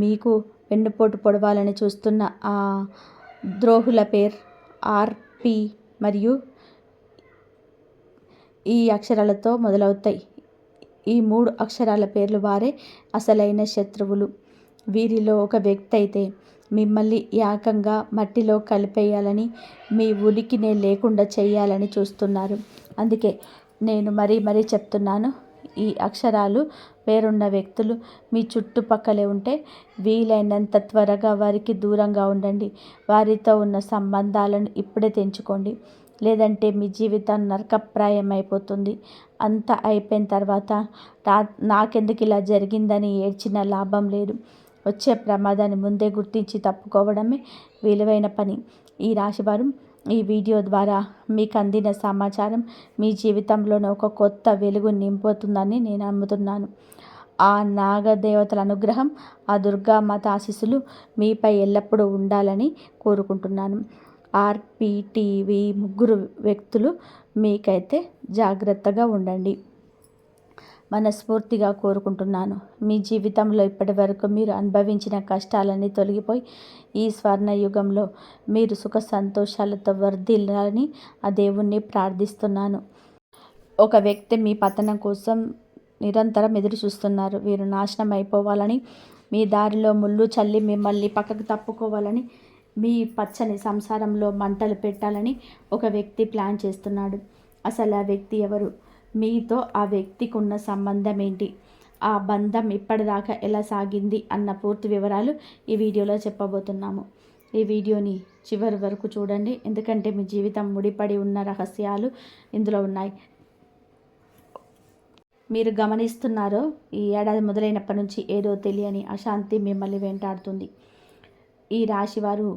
మీకు వెన్నుపోటు పొడవాలని చూస్తున్న ఆ ద్రోహుల పేరు ఆర్పి మరియు ఈ అక్షరాలతో మొదలవుతాయి. ఈ 3 అక్షరాల పేర్లు వారే అసలైన శత్రువులు. వీరిలో ఒక వ్యక్తి అయితే మిమ్మల్ని ఏకంగా మట్టిలో కలిపేయాలని, మీ ఉనికినే లేకుండా చేయాలని చూస్తున్నారు. అందుకే నేను మరీ చెప్తున్నాను, ఈ అక్షరాలు పేరున్న వ్యక్తులు మీ చుట్టుపక్కలే ఉంటే వీలైనంత త్వరగా వారికి దూరంగా ఉండండి. వారితో ఉన్న సంబంధాలను ఇప్పుడే తెంచుకోండి. లేదంటే మీ జీవితం నరకప్రాయం అయిపోతుంది. అంతా అయిపోయిన తర్వాత నాకెందుకు ఇలా జరిగిందని ఏడ్చిన లాభం లేదు. వచ్చే ప్రమాదాన్ని ముందే గుర్తించి తప్పుకోవడమే విలువైన పని. ఈ రాశివారు ఈ వీడియో ద్వారా మీకు అందిన సమాచారం మీ జీవితంలోనే ఒక కొత్త వెలుగు నింపుతుందని నేను నమ్ముతున్నాను. ఆ నాగదేవతల అనుగ్రహం, ఆ దుర్గామాత ఆశీస్సులు మీపై ఎల్లప్పుడూ ఉండాలని కోరుకుంటున్నాను. ఆర్‌పీటీవీ ముగ్గురు వ్యక్తులు మీకైతే జాగ్రత్తగా ఉండండి మనస్ఫూర్తిగా కోరుకుంటున్నాను. మీ జీవితంలో ఇప్పటి వరకు మీరు అనుభవించిన కష్టాలన్నీ తొలగిపోయి ఈ స్వర్ణయుగంలో మీరు సుఖ సంతోషాలతో వర్ధిల్లాలని ఆ దేవుణ్ణి ప్రార్థిస్తున్నాను. ఒక వ్యక్తి మీ పతనం కోసం నిరంతరం ఎదురు చూస్తున్నారు. వీరు నాశనం అయిపోవాలని, మీ దారిలో ముళ్ళు చల్లి మిమ్మల్ని పక్కకు తప్పుకోవాలని, మీ పచ్చని సంసారంలో మంటలు పెట్టాలని ఒక వ్యక్తి ప్లాన్ చేస్తున్నాడు. అసలు ఆ వ్యక్తి ఎవరు? మీతో ఆ వ్యక్తికి ఉన్న సంబంధం ఏంటి? ఆ బంధం ఇప్పటిదాకా ఎలా సాగింది అన్న పూర్తి వివరాలు ఈ వీడియోలో చెప్పబోతున్నాము. ఈ వీడియోని చివరి వరకు చూడండి, ఎందుకంటే మీ జీవితం ముడిపడి ఉన్న రహస్యాలు ఇందులో ఉన్నాయి. మీరు గమనిస్తున్నారో, ఈ ఏడాది మొదలైనప్పటి నుంచి ఏదో తెలియని అశాంతి మిమ్మల్ని వెంటాడుతుంది. ఈ రాశివారు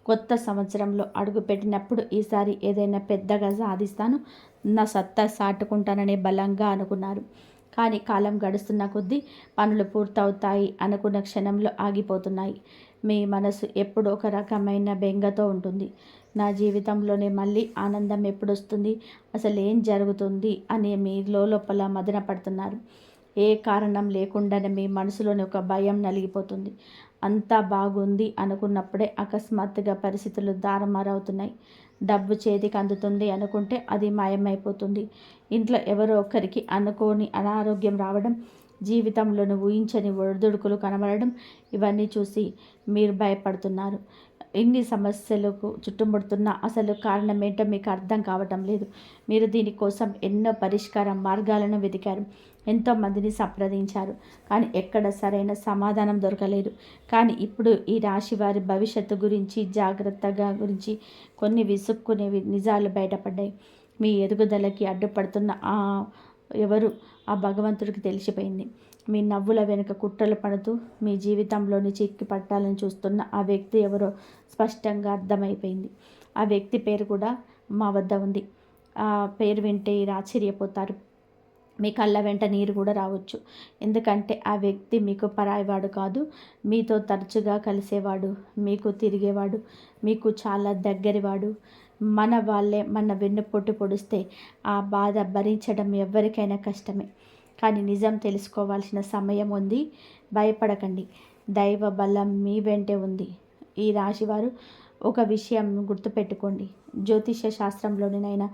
కొత్త సంవత్సరంలో అడుగుపెట్టినప్పుడు ఈసారి ఏదైనా పెద్దగా సాధిస్తాను, నా సత్తా సాటుకుంటానని బలంగా అనుకున్నారు. కానీ కాలం గడుస్తున్న కొద్దీ పనులు పూర్తవుతాయి అనుకున్న క్షణంలో ఆగిపోతున్నాయి. మీ మనసు ఎప్పుడు ఒక రకమైన బెంగతో ఉంటుంది. నా జీవితంలోనే మళ్ళీ ఆనందం ఎప్పుడొస్తుంది, అసలు ఏం జరుగుతుంది అని మీ లోపల మదన పడుతున్నారు. ఏ కారణం లేకుండానే మీ మనసులోని ఒక భయం నలిగిపోతుంది. అంతా బాగుంది అనుకున్నప్పుడే అకస్మాత్తుగా పరిస్థితులు తారుమారవుతున్నాయి. డబ్బు చేతికి అందుతుంది అనుకుంటే అది మాయమైపోతుంది. ఇంట్లో ఎవరో ఒకరికి అనుకోని అనారోగ్యం రావడం, జీవితంలోని ఊహించని ఒడిదుడుకులు కనబడడం, ఇవన్నీ చూసి మీరు భయపడుతున్నారు. ఇన్ని సమస్యలకు చుట్టుముడుతున్న అసలు కారణం ఏంటో మీకు అర్థం కావటం లేదు. మీరు దీనికోసం ఎన్నో పరిష్కార మార్గాలను వెతికారు, ఎంతోమందిని సంప్రదించారు, కానీ ఎక్కడ సరైన సమాధానం దొరకలేదు. కానీ ఇప్పుడు ఈ రాశి వారి భవిష్యత్తు గురించి, జాగ్రత్తగా గురించి కొన్ని విసుక్కునేవి నిజాలు బయటపడ్డాయి. మీ ఎదుగుదలకి అడ్డుపడుతున్న ఎవరు ఆ భగవంతుడికి తెలిసిపోయింది. మీ నవ్వుల వెనుక కుట్రలు పడుతూ మీ జీవితంలోని చిక్కి పట్టాలని చూస్తున్న ఆ వ్యక్తి ఎవరో స్పష్టంగా అర్థమైపోయింది. ఆ వ్యక్తి పేరు కూడా మా వద్ద ఉంది. ఆ పేరు వింటే మీరు ఆశ్చర్యపోతారు. మీ కళ్ళ వెంట నీరు కూడా రావచ్చు. ఎందుకంటే ఆ వ్యక్తి మీకు పరాయివాడు కాదు, మీతో తరచుగా కలిసేవాడు, మీకు తిరిగేవాడు, మీకు చాలా దగ్గరివాడు. మన వాళ్ళే మన వెన్నుపోటు పొడిస్తే ఆ బాధ భరించడం ఎవరికైనా కష్టమే. కానీ నిజం తెలుసుకోవాల్సిన సమయం ఉంది. భయపడకండి, దైవ బలం మీ వెంటే ఉంది. ఈ రాశివారు ఒక విషయం గుర్తుపెట్టుకోండి. జ్యోతిష్య శాస్త్రంలోనైనా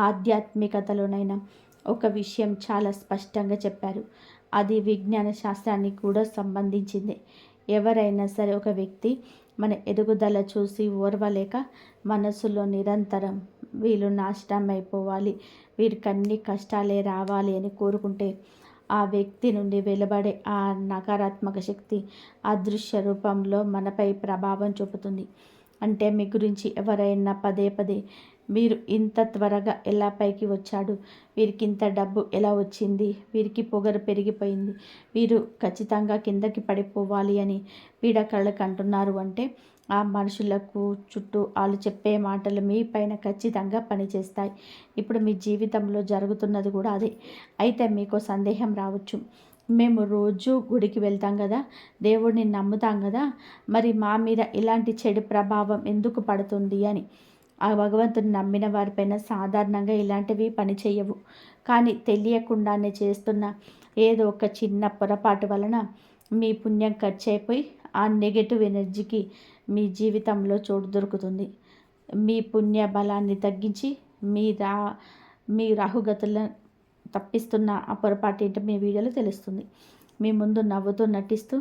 ఆధ్యాత్మికతలోనైనా ఒక విషయం చాలా స్పష్టంగా చెప్పారు. అది విజ్ఞాన శాస్త్రానికి కూడా సంబంధించింది. ఎవరైనా సరే ఒక వ్యక్తి మన ఎదుగుదల చూసి ఓర్వలేక మనసులో నిరంతరం వీళ్ళు నాశనం అయిపోవాలి, వీరికి అన్ని కష్టాలే రావాలి అని కోరుకుంటే ఆ వ్యక్తి నుండి వెలువడే ఆ నకారాత్మక శక్తి అదృశ్య రూపంలో మనపై ప్రభావం చూపుతుంది. అంటే మీ గురించి ఎవరైనా పదే పదే వీరు ఇంత త్వరగా ఎలా పైకి వచ్చాడు, వీరికి ఇంత డబ్బు ఎలా వచ్చింది, వీరికి పొగరు పెరిగిపోయింది, వీరు ఖచ్చితంగా కిందకి పడిపోవాలి అని పీడకళ్ళకు అంటున్నారు అంటే ఆ మనుషులకు చుట్టూ వాళ్ళు చెప్పే మాటలు మీ పైన ఖచ్చితంగా పనిచేస్తాయి. ఇప్పుడు మీ జీవితంలో జరుగుతున్నది కూడా అదే. అయితే మీకు సందేహం రావచ్చు, మేము రోజు గుడికి వెళ్తాం కదా, దేవుడిని నమ్ముతాం కదా, మరి మా మీద ఇలాంటి చెడు ప్రభావం ఎందుకు పడుతుంది అని. ఆ భగవంతుని నమ్మిన వారిపైన సాధారణంగా ఇలాంటివి పనిచేయవు. కానీ తెలియకుండానే చేస్తున్న ఏదో ఒక చిన్న పొరపాటు వలన మీ పుణ్యం ఖర్చు అయిపోయి ఆ నెగటివ్ ఎనర్జీకి మీ జీవితంలో చోటు దొరుకుతుంది. మీ పుణ్య బలాన్ని తగ్గించి మీ రాహుగతులను తప్పిస్తున్న ఆ పొరపాటు ఏంటో మీ వీడియోలో తెలుస్తుంది. మీ ముందు నవ్వుతూ నటిస్తూ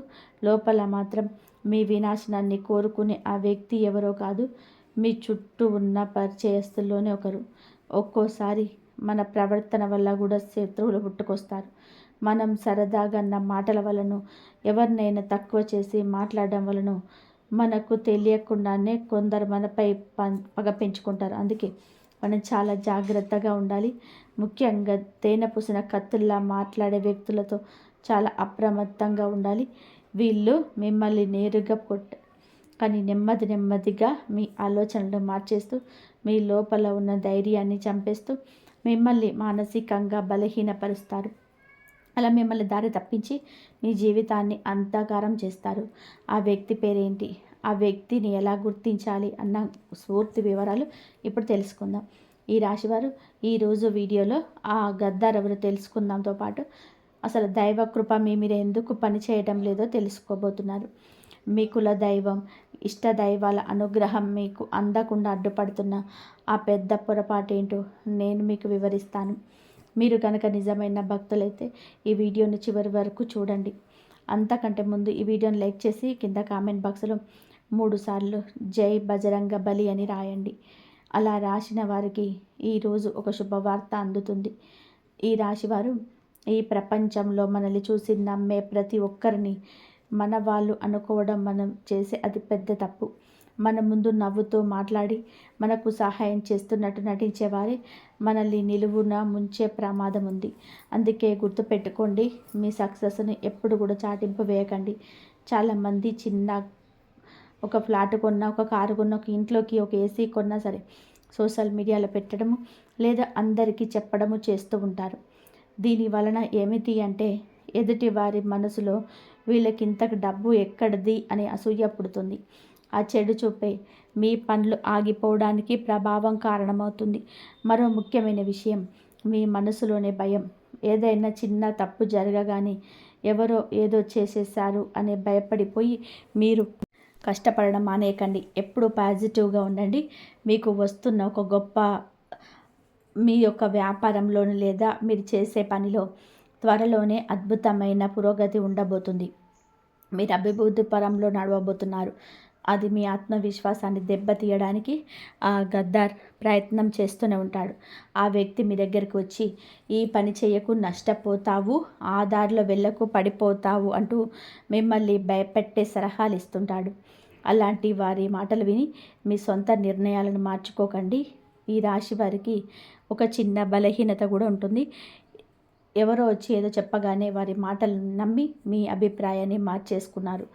లోపల మాత్రం మీ వినాశనాన్ని కోరుకునే ఆ వ్యక్తి ఎవరో కాదు, మీ చుట్టూ ఉన్న పరిచయస్తుల్లోనే ఒకరు. ఒక్కోసారి మన ప్రవర్తన వల్ల కూడా శత్రువులు పుట్టుకొస్తారు. మనం సరదాగా అన్న మాటల వలన, ఎవరినైనా తక్కువ చేసి మాట్లాడడం వలన మనకు తెలియకుండానే కొందరు మనపై పగ పెంచుకుంటారు. అందుకే మనం చాలా జాగ్రత్తగా ఉండాలి. ముఖ్యంగా తేనె పూసిన కత్తుల్లా మాట్లాడే వ్యక్తులతో చాలా అప్రమత్తంగా ఉండాలి. వీళ్ళు మిమ్మల్ని నేరుగా కానీ నెమ్మది నెమ్మదిగా మీ ఆలోచనలు మార్చేస్తూ మీ లోపల ఉన్న ధైర్యాన్ని చంపేస్తూ మిమ్మల్ని మానసికంగా బలహీనపరుస్తారు. అలా మిమ్మల్ని దారి తప్పించి మీ జీవితాన్ని అంధకారం చేస్తారు. ఆ వ్యక్తి పేరేంటి, ఆ వ్యక్తిని ఎలా గుర్తించాలి అన్న పూర్తి వివరాలు ఇప్పుడు తెలుసుకుందాం. ఈ రాశివారు ఈరోజు వీడియోలో ఆ గద్దార్ ఎవరు తెలుసుకుందాంతో పాటు అసలు దైవ కృప మీ మీద ఎందుకు పనిచేయడం లేదో తెలుసుకోబోతున్నారు. మీ కుల దైవం, ఇష్ట దైవాల అనుగ్రహం మీకు అందకుండా అడ్డుపడుతున్న ఆ పెద్ద పొరపాటేంటో నేను మీకు వివరిస్తాను. మీరు కనుక నిజమైన భక్తులైతే ఈ వీడియోని చివరి వరకు చూడండి. అంతకంటే ముందు ఈ వీడియోని లైక్ చేసి కింద కామెంట్ బాక్స్లో 3 సార్లు జై బజరంగ బలి అని రాయండి. అలా రాసిన వారికి ఈరోజు ఒక శుభవార్త అందుతుంది. ఈ రాశివారు ఈ ప్రపంచంలో మనల్ని చూసి నమ్మే ప్రతి ఒక్కరిని మన వాళ్ళు అనుకోవడం మనం చేసే అతి పెద్ద తప్పు. మన ముందు నవ్వుతూ మాట్లాడి మనకు సహాయం చేస్తున్నట్టు నటించేవారే మనల్ని నిలువున ముంచే ప్రమాదం ఉంది. అందుకే గుర్తుపెట్టుకోండి, మీ సక్సెస్ని ఎప్పుడు కూడా చాటింపు వేయకండి. చాలామంది చిన్న ఒక ఫ్లాట్ కొన్నా, ఒక కారు కొన్నా, ఒక ఇంట్లోకి ఒక ఏసీ కొన్నా సరే సోషల్ మీడియాలో పెట్టడము లేదా అందరికీ చెప్పడము చేస్తూ ఉంటారు. దీని వలన ఏమిటి అంటే ఎదుటి వారి మనసులో వీళ్ళకింతకు డబ్బు ఎక్కడిది అనే అసూయ పుడుతుంది. ఆ చెడు చూపే మీ పనులు ఆగిపోవడానికి ప్రభావం కారణమవుతుంది. మరో ముఖ్యమైన విషయం, మీ మనసులోనే భయం. ఏదైనా చిన్న తప్పు జరగగానే ఎవరో ఏదో చేసేసారు అనే భయపడిపోయి మీరు కష్టపడడం మానేయకండి. ఎప్పుడు పాజిటివ్గా ఉండండి. మీకు వస్తున్న ఒక గొప్ప మీ యొక్క వ్యాపారంలోనూ లేదా మీరు చేసే పనిలో త్వరలోనే అద్భుతమైన పురోగతి ఉండబోతుంది. మీరు అభివృద్ధి పరంలో నడవబోతున్నారు. అది మీ ఆత్మవిశ్వాసాన్ని దెబ్బతీయడానికి ఆ గద్దార్ ప్రయత్నం చేస్తూనే ఉంటాడు. ఆ వ్యక్తి మీ దగ్గరికి వచ్చి ఈ పని చేయకు, నష్టపోతావు, ఆ దారిలో వెళ్ళకు, పడిపోతావు అంటూ మిమ్మల్ని భయపెట్టే సలహాలు ఇస్తుంటాడు. అలాంటి వారి మాటలు విని మీ సొంత నిర్ణయాలను మార్చుకోకండి. ఈ రాశి వారికి ఒక చిన్న బలహీనత కూడా ఉంటుంది. ఎవరో వచ్చి ఏదో చెప్పగానే వారి మాటలను నమ్మి మీ అభిప్రాయాన్ని మార్చేసుకున్నారు.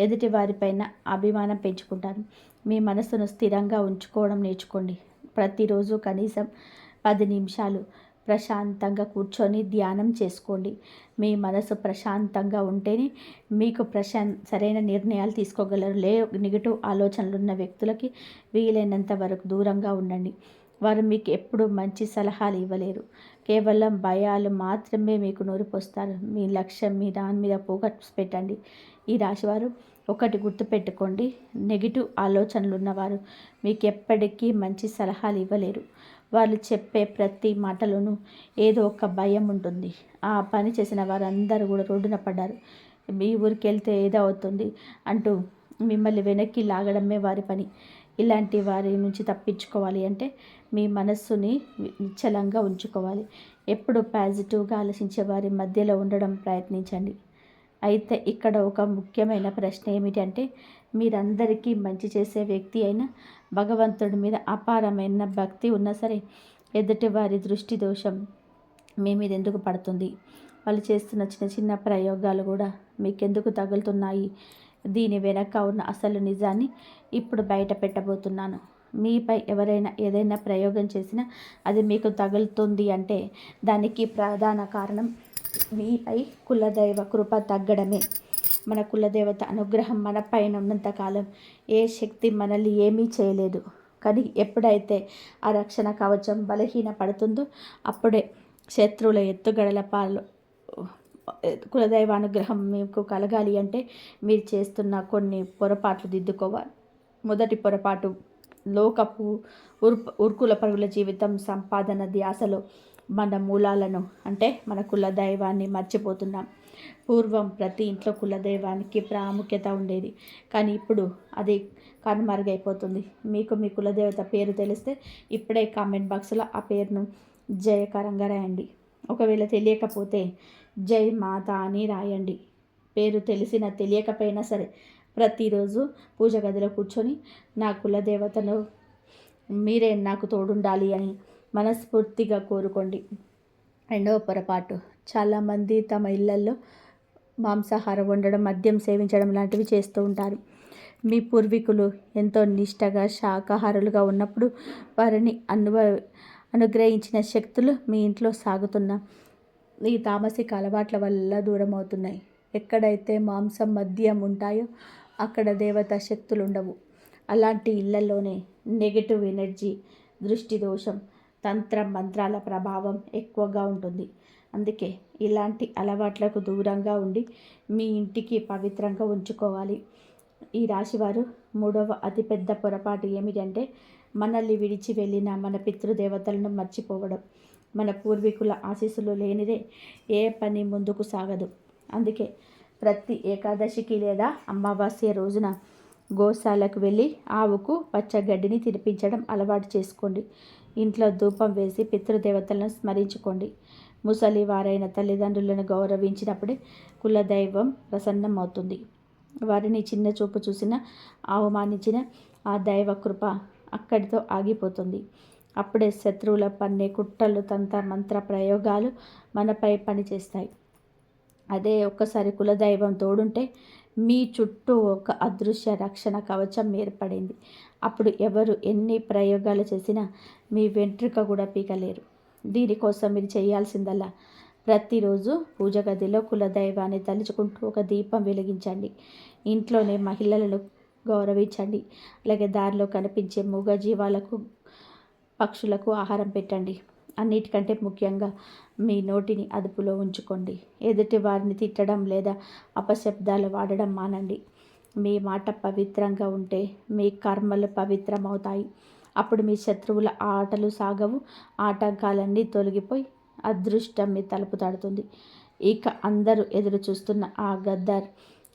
ఎదుటి వారిపైన అభిమానం పెంచుకుంటారు. మీ మనసును స్థిరంగా ఉంచుకోవడం నేర్చుకోండి. ప్రతిరోజు కనీసం 10 నిమిషాలు ప్రశాంతంగా కూర్చొని ధ్యానం చేసుకోండి. మీ మనసు ప్రశాంతంగా ఉంటేనే మీకు సరైన నిర్ణయాలు తీసుకోగలరు. నెగిటివ్ ఆలోచనలు ఉన్న వ్యక్తులకి వీలైనంత వరకు దూరంగా ఉండండి. వారు మీకు ఎప్పుడు మంచి సలహాలు ఇవ్వలేరు. కేవలం భయాలు మాత్రమే మీకు నూరిపోస్తారు. మీ లక్ష్యం మీ దాని మీద ఫోకస్ పెట్టండి. ఈ రాశివారు ఒకటి గుర్తుపెట్టుకోండి, నెగిటివ్ ఆలోచనలు ఉన్నవారు మీకు ఎప్పటికీ మంచి సలహాలు ఇవ్వలేరు. వాళ్ళు చెప్పే ప్రతి మాటలోనూ ఏదో ఒక భయం ఉంటుంది. ఆ పని చేసిన వారందరూ కూడా రోడ్డున పడ్డారు. మీ ఊరికి వెళ్తే ఏదో అవుతుంది అంటూ మిమ్మల్ని వెనక్కి లాగడమే వారి పని. ఇలాంటి వారి నుంచి తప్పించుకోవాలి అంటే మీ మనస్సుని నిశ్చలంగా ఉంచుకోవాలి. ఎప్పుడు పాజిటివ్గా ఆలోచించే వారి మధ్యలో ఉండడం ప్రయత్నించండి. అయితే ఇక్కడ ఒక ముఖ్యమైన ప్రశ్న ఏమిటంటే, మీరందరికీ మంచి చేసే వ్యక్తి అయినా భగవంతుడి మీద అపారమైన భక్తి ఉన్నా సరే ఎదుటి వారి దృష్టి దోషం మీ మీద ఎందుకు పడుతుంది? వాళ్ళు చేస్తున్న చిన్న చిన్న ప్రయోగాలు కూడా మీకెందుకు తగులుతున్నాయి? దీని వెనక ఉన్న అసలు నిజాన్ని ఇప్పుడు బయట పెట్టబోతున్నాను. మీపై ఎవరైనా ఏదైనా ప్రయోగం చేసినా అది మీకు తగులుతుంది అంటే దానికి ప్రధాన కారణం మీపై కులదైవ కృప తగ్గడమే. మన కులదేవత అనుగ్రహం మన పైన ఉన్నంతకాలం ఏ శక్తి మనల్ని ఏమీ చేయలేదు. కానీ ఎప్పుడైతే ఆ రక్షణ కవచం బలహీన పడుతుందో అప్పుడే శత్రువుల ఎత్తుగడల పాలు. కులదైవానుగ్రహం మీకు కలగాలి అంటే మీరు చేస్తున్న కొన్ని పొరపాట్లు దిద్దుకోవాలి. మొదటి పొరపాటు, లోకపు ఉర్కుల పరుగుల జీవితం, సంపాదన ధ్యాసలో మన మూలాలను అంటే మన కులదైవాన్ని మర్చిపోతున్నాం. పూర్వం ప్రతి ఇంట్లో కులదైవానికి ప్రాముఖ్యత ఉండేది, కానీ ఇప్పుడు అది కనుమరుగైపోతుంది. మీకు మీ కులదేవత పేరు తెలిస్తే ఇప్పుడే కామెంట్ బాక్స్లో ఆ పేరును జయకరంగా రాయండి. ఒకవేళ తెలియకపోతే జై మాత అని రాయండి. పేరు తెలిసినా తెలియకపోయినా సరే ప్రతిరోజు పూజ గదిలో కూర్చొని నా కులదేవతను మీరే నాకు తోడుండాలి అని మనస్ఫూర్తిగా కోరుకోండి. రెండవ పొరపాటు, చాలామంది తమ ఇళ్లల్లో మాంసాహారం వండడం, మద్యం సేవించడం లాంటివి చేస్తూ ఉంటారు. మీ పూర్వీకులు ఎంతో నిష్టగా శాకాహారులుగా ఉన్నప్పుడు వారిని అనుగ్రహించిన శక్తులు మీ ఇంట్లో సాగుతున్న ఈ తామసిక అలవాట్ల వల్ల దూరం అవుతున్నాయి. ఎక్కడైతే మాంసం, మద్యం ఉంటాయో అక్కడ దేవతా శక్తులు ఉండవు. అలాంటి ఇళ్లలోనే నెగటివ్ ఎనర్జీ, దృష్టి దోషం, తంత్ర మంత్రాల ప్రభావం ఎక్కువగా ఉంటుంది. అందుకే ఇలాంటి అలవాట్లకు దూరంగా ఉండి మీ ఇంటికి పవిత్రంగా ఉంచుకోవాలి. ఈ రాశివారు మూడవ అతిపెద్ద పొరపాటు ఏమిటంటే మనల్ని విడిచి వెళ్ళిన మన పితృదేవతలను మర్చిపోవడం. మన పూర్వీకుల ఆశీస్సులు లేనిదే ఏ పని ముందుకు సాగదు. అందుకే ప్రతి ఏకాదశికి లేదా అమావాస్య రోజున గోశాలకు వెళ్ళి ఆవుకు పచ్చగడ్డిని తినిపించడం అలవాటు చేసుకోండి. ఇంట్లో ధూపం వేసి పితృదేవతలను స్మరించుకోండి. ముసలి వారైన తల్లిదండ్రులను గౌరవించినప్పుడే కులదైవం ప్రసన్నమవుతుంది. వారిని చిన్న చూపు చూసిన, అవమానించిన ఆ దైవ కృప అక్కడితో ఆగిపోతుంది. అప్పుడే శత్రువుల పన్నే కుట్రలు, తంత్ర మంత్ర ప్రయోగాలు మనపై పనిచేస్తాయి. అదే ఒక్కసారి కులదైవం తోడుంటే మీ చుట్టూ ఒక అదృశ్య రక్షణ కవచం ఏర్పడింది. అప్పుడు ఎవరు ఎన్ని ప్రయోగాలు చేసినా మీ వెంట్రుక కూడా పీకలేరు. దీనికోసం మీరు చేయాల్సిందల్లా ప్రతిరోజు పూజ గదిలో కులదైవాన్ని తలుచుకుంటూ ఒక దీపం వెలిగించండి. ఇంట్లోనే మహిళలను గౌరవించండి. అలాగే దారిలో కనిపించే మూగ జీవాలకు, పక్షులకు ఆహారం పెట్టండి. అన్నిటికంటే ముఖ్యంగా మీ నోటిని అదుపులో ఉంచుకోండి. ఎదుటి వారిని తిట్టడం లేదా అపశబ్దాలు వాడడం మానండి. మీ మాట పవిత్రంగా ఉంటే మీ కర్మలు పవిత్రమవుతాయి. అప్పుడు మీ శత్రువుల ఆటలు సాగవు. ఆటంకాలన్నీ తొలగిపోయి అదృష్టం మీ తలుపు తడుతుంది. ఇక అందరూ ఎదురు చూస్తున్న ఆ గద్దర్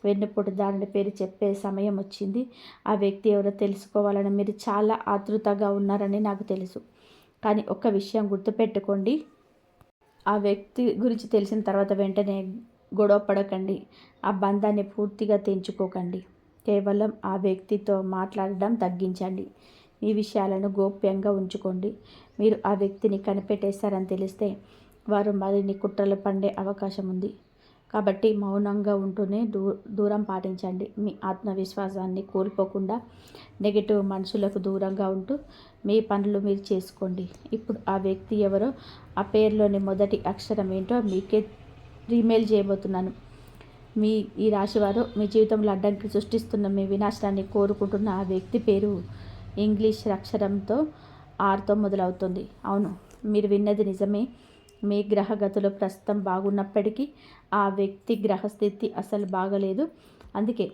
వెన్నుపోటుదారుని పేరు చెప్పే సమయం వచ్చింది. ఆ వ్యక్తి ఎవరో తెలుసుకోవాలని మీరు చాలా ఆతృతగా ఉన్నారని నాకు తెలుసు. కానీ ఒక్క విషయం గుర్తుపెట్టుకోండి, ఆ వ్యక్తి గురించి తెలిసిన తర్వాత వెంటనే గొడవ పడకండి. ఆ బంధాన్ని పూర్తిగా తెంచుకోకండి. కేవలం ఆ వ్యక్తితో మాట్లాడడం తగ్గించండి. మీ విషయాలను గోప్యంగా ఉంచుకోండి. మీరు ఆ వ్యక్తిని కనిపెట్టేశారని తెలిస్తే వారు మరిన్ని కుట్రలు పండే అవకాశం ఉంది. కాబట్టి మౌనంగా ఉంటూనే దూరం పాటించండి. మీ ఆత్మవిశ్వాసాన్ని కోల్పోకుండా నెగిటివ్ మనుషులకు దూరంగా ఉంటూ మీ పనులు మీరు చేసుకోండి. ఇప్పుడు ఆ వ్యక్తి ఎవరో, ఆ పేరులోని మొదటి అక్షరం ఏంటో మీకే రీమెయిల్ చేయబోతున్నాను. ఈ రాశివారు మీ జీవితంలో అడ్డంకి సృష్టిస్తున్న, మీ వినాశనాన్ని కోరుకుంటున్న ఆ వ్యక్తి పేరు ఇంగ్లీష్ అక్షరంతో ఆర్తో మొదలవుతుంది. అవును, మీరు విన్నది నిజమే. మీ గ్రహగతులు ప్రస్తుతం బాగున్నప్పటికీ ఆ వ్యక్తి గ్రహస్థితి అసలు బాగలేదు. అందుకే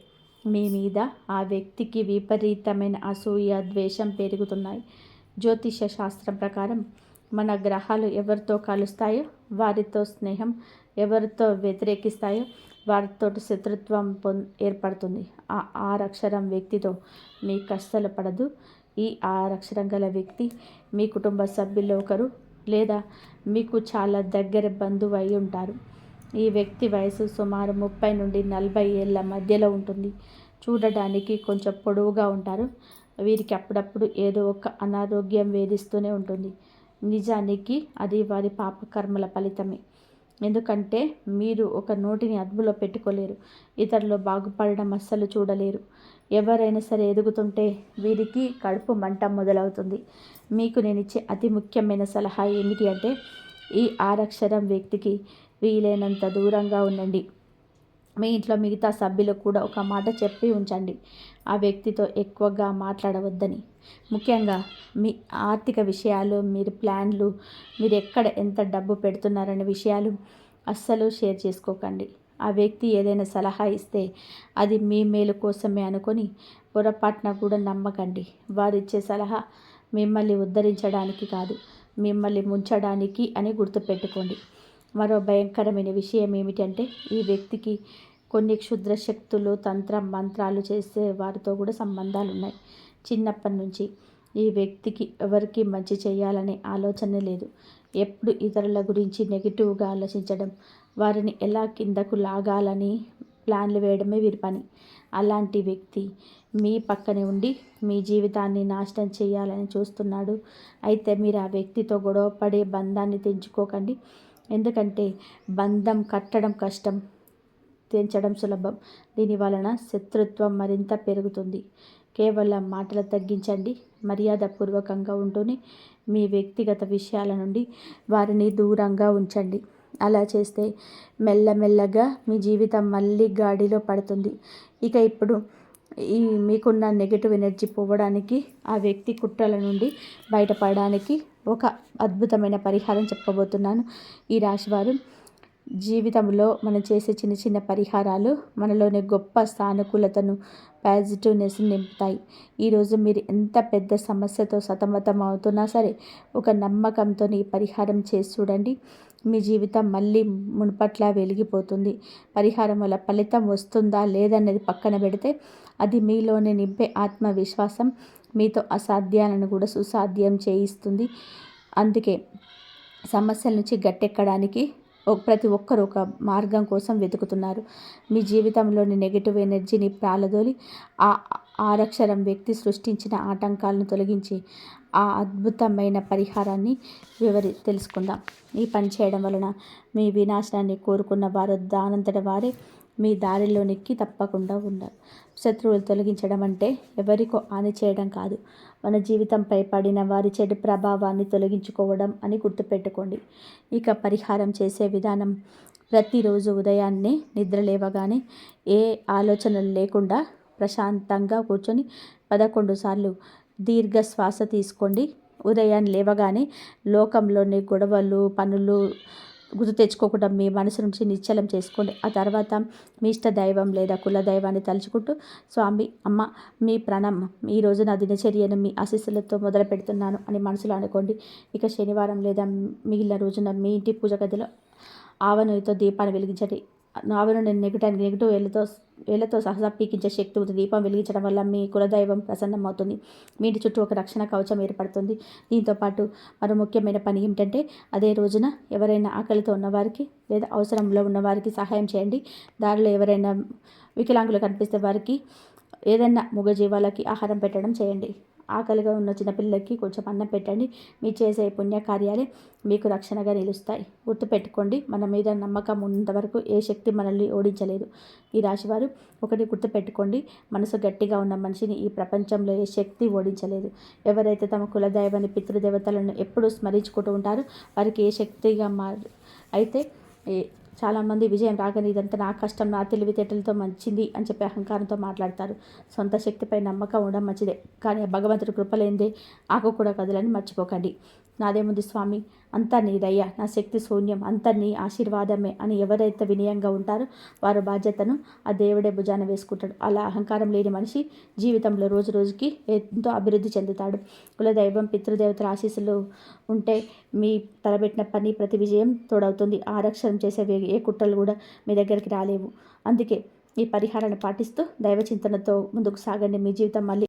మీ మీద ఆ వ్యక్తికి విపరీతమైన అసూయ, ద్వేషం పెరుగుతున్నాయి. జ్యోతిష శాస్త్రం ప్రకారం మన గ్రహాలు ఎవరితో కలుస్తాయో వారితో స్నేహం, ఎవరితో వ్యతిరేకిస్తాయో వారితో శత్రుత్వం ఏర్పడుతుంది. ఆ ఆరక్షరం వ్యక్తితో మీకు అస్సలు పడదు. ఈ ఆరక్షరం గల వ్యక్తి మీ కుటుంబ సభ్యుల్లో ఒకరు లేదా మీకు చాలా దగ్గర బంధువు అయి ఉంటారు. ఈ వ్యక్తి వయసు సుమారు 30 నుండి 40 ఏళ్ల మధ్యలో ఉంటుంది. చూడడానికి కొంచెం పొడవుగా ఉంటారు. వీరికి అప్పుడప్పుడు ఏదో ఒక అనారోగ్యం వేధిస్తూనే ఉంటుంది. నిజానికి అది వారి పాపకర్మల ఫలితమే. ఎందుకంటే మీరు ఒక నోటిని అదుపులో పెట్టుకోలేరు. ఇతరులు బాగుపడడం అస్సలు చూడలేరు. ఎవరైనా సరే ఎదుగుతుంటే వీరికి కడుపు మంట మొదలవుతుంది. మీకు నేను ఇచ్చే అతి ముఖ్యమైన సలహా ఏమిటి అంటే ఈ ఆరక్షరం వ్యక్తికి వీలైనంత దూరంగా ఉండండి. మీ ఇంట్లో మిగతా సభ్యులకు కూడా ఒక మాట చెప్పి ఉంచండి, ఆ వ్యక్తితో ఎక్కువగా మాట్లాడవద్దని. ముఖ్యంగా మీ ఆర్థిక విషయాలు, మీరు ప్లాన్లు, మీరు ఎక్కడ ఎంత డబ్బు పెడుతున్నారనే విషయాలు అస్సలు షేర్ చేసుకోకండి. ఆ వ్యక్తి ఏదైనా సలహా ఇస్తే అది మీ మేలు కోసమే అనుకొని పొరపాటున కూడా నమ్మకండి. వారిచ్చే సలహా మిమ్మల్ని ఉద్ధరించడానికి కాదు, మిమ్మల్ని ముంచడానికి అని గుర్తుపెట్టుకోండి. మరో భయంకరమైన విషయం ఏమిటంటే ఈ వ్యక్తికి కొన్ని క్షుద్ర శక్తులు, తంత్ర మంత్రాలు చేసే వారితో కూడా సంబంధాలు ఉన్నాయి. చిన్నప్పటి నుంచి ఈ వ్యక్తికి ఎవరికి మంచి చేయాలనే ఆలోచనే లేదు. ఎప్పుడు ఇతరుల గురించి నెగిటివ్గా ఆలోచించడం, వారిని ఎలా కిందకు లాగాలని ప్లాన్లు వేయడమే వీరి పని. అలాంటి వ్యక్తి మీ పక్కనే ఉండి మీ జీవితాన్ని నాశనం చేయాలని చూస్తున్నాడు. అయితే మీరు ఆ వ్యక్తితో గొడవ పడే బంధాన్ని తెంచుకోకండి. ఎందుకంటే బంధం కట్టడం కష్టం, తెంచడం సులభం. దీని వలన శత్రుత్వం మరింత పెరుగుతుంది. కేవలం మాటలు తగ్గించండి. మర్యాదపూర్వకంగా ఉంటూనే మీ వ్యక్తిగత విషయాల నుండి వారిని దూరంగా ఉంచండి. అలా చేస్తే మెల్లమెల్లగా మీ జీవితం మళ్ళీ గాడిలో పడుతుంది. ఇప్పుడు మీకున్న నెగటివ్ ఎనర్జీ పోవడానికి, ఆ వ్యక్తి కుట్రల నుండి బయటపడడానికి ఒక అద్భుతమైన పరిహారం చెప్పబోతున్నాను. ఈ రాశివారు జీవితంలో మనం చేసే చిన్న చిన్న పరిహారాలు మనలోని గొప్ప సానుకూలతను, పాజిటివ్నెస్ని నింపుతాయి. ఈరోజు మీరు ఎంత పెద్ద సమస్యతో సతమతం అవుతున్నా సరే, ఒక నమ్మకంతో ఈ పరిహారం చేసి చూడండి. మీ జీవితం మళ్ళీ మునుపట్లా వెలిగిపోతుంది. పరిహారం వల్ల ఫలితం వస్తుందా లేదనేది పక్కన పెడితే, అది మీలోనే నింపే ఆత్మవిశ్వాసం మీతో అసాధ్యాలను కూడా సుసాధ్యం చేయిస్తుంది. అందుకే సమస్యల నుంచి గట్టెక్కడానికి ప్రతి ఒక్కరు ఒక మార్గం కోసం వెతుకుతున్నారు. మీ జీవితంలోని నెగిటివ్ ఎనర్జీని ప్రాలదోలి ఆ ఆరక్షరం వ్యక్తి సృష్టించిన ఆటంకాలను తొలగించి ఆ అద్భుతమైన పరిహారాన్ని తెలుసుకుందాం. ఈ పని చేయడం వలన మీ వినాశనాన్ని కోరుకున్న వారు దానంతట వారే మీ దారిలోనికి తప్పకుండా ఉన్నారు. శత్రువులు తొలగించడం అంటే ఎవరికో హాని చేయడం కాదు, మన జీవితంపై పడిన వారి చెడు ప్రభావాన్ని తొలగించుకోవడం అని గుర్తుపెట్టుకోండి. పరిహారం చేసే విధానం: ప్రతిరోజు ఉదయాన్నే నిద్ర లేవగానే ఏ ఆలోచనలు లేకుండా ప్రశాంతంగా కూర్చొని 11 సార్లు దీర్ఘ శ్వాస తీసుకోండి. ఉదయాన్నే లేవగానే లోకంలోని గొడవలు, పనులు గుర్తు తెచ్చుకోకుండా మీ మనసు నుంచి నిశ్చలం చేసుకోండి. ఆ తర్వాత మీ ఇష్ట దైవం లేదా కుల దైవాన్ని తలుచుకుంటూ, స్వామి, అమ్మ, మీ ప్రణామం, ఈరోజు నా దినచర్యను మీ ఆశీస్సులతో మొదలు పెడుతున్నాను అని మనసులో అనుకోండి. శనివారం లేదా మిగిలిన రోజున మీ ఇంటి పూజ గదిలో ఆవనూనెతో దీపాన్ని వెలిగించండి. ఆవనూనె నెగిటివ్ వేళ్లతో సహా పీకించే శక్తి ఉంది. దీపం వెలిగించడం వల్ల మీ కులదైవం ప్రసన్నమవుతుంది. మీ ఇంటి చుట్టూ ఒక రక్షణ కవచం ఏర్పడుతుంది. దీంతోపాటు మరో ముఖ్యమైన పని ఏమిటంటే, అదే రోజున ఎవరైనా ఆకలితో ఉన్నవారికి లేదా అవసరంలో ఉన్నవారికి సహాయం చేయండి. దారిలో ఎవరైనా వికలాంగులు కనిపిస్తే వారికి ఏదైనా మూగజీవాలకి ఆహారం పెట్టడం చేయండి. ఆకలిగా ఉన్న చిన్నపిల్లలకి కొంచెం అన్నం పెట్టండి. మీ చేసే పుణ్యకార్యాలే మీకు రక్షణగా నిలుస్తాయి. గుర్తుపెట్టుకోండి, మన మీద నమ్మకం ఉన్నంతవరకు ఏ శక్తి మనల్ని ఓడించలేదు. ఈ రాశివారు ఒకటి గుర్తుపెట్టుకోండి: మనసు గట్టిగా ఉన్న మనిషిని ఈ ప్రపంచంలో ఏ శక్తి ఓడించలేదు. ఎవరైతే తమ కులదైవాన్ని, పితృదేవతలను ఎప్పుడూ స్మరించుకుంటూ ఉంటారో వారికి ఏ శక్తిగా అయితే చాలామంది విజయం రాగానే ఇదంతా నా కష్టం, నా తెలివితేటలతో మంచింది అని చెప్పి అహంకారంతో మాట్లాడతారు. సొంత శక్తిపై నమ్మకం ఉండడం మంచిదే, కానీ భగవంతుడి కృపలేందే ఆకు కూడా కదలని మర్చిపోకండి. నాదేముంది స్వామి, అంతా నీదయ్యా, నా శక్తి శూన్యం, అంతా నీ ఆశీర్వాదమే అని ఎవరైతే వినయంగా ఉంటారో వారి బాధ్యతను ఆ దేవుడే భుజాన వేసుకుంటాడు. అలా అహంకారం లేని మనిషి జీవితంలో రోజు రోజుకి ఎంతో అభివృద్ధి చెందుతాడు. కులదైవం, పితృదేవతల ఆశీస్సులు ఉంటే మీ తలబెట్టిన పని ప్రతి విజయం తోడవుతుంది. ఆరక్షణం చేసే ఏ కుట్రలు కూడా మీ దగ్గరికి రాలేవు. అందుకే ఈ పరిహారాన్ని పాటిస్తూ దైవ చింతనతో ముందుకు సాగండి. మీ జీవితం మళ్ళీ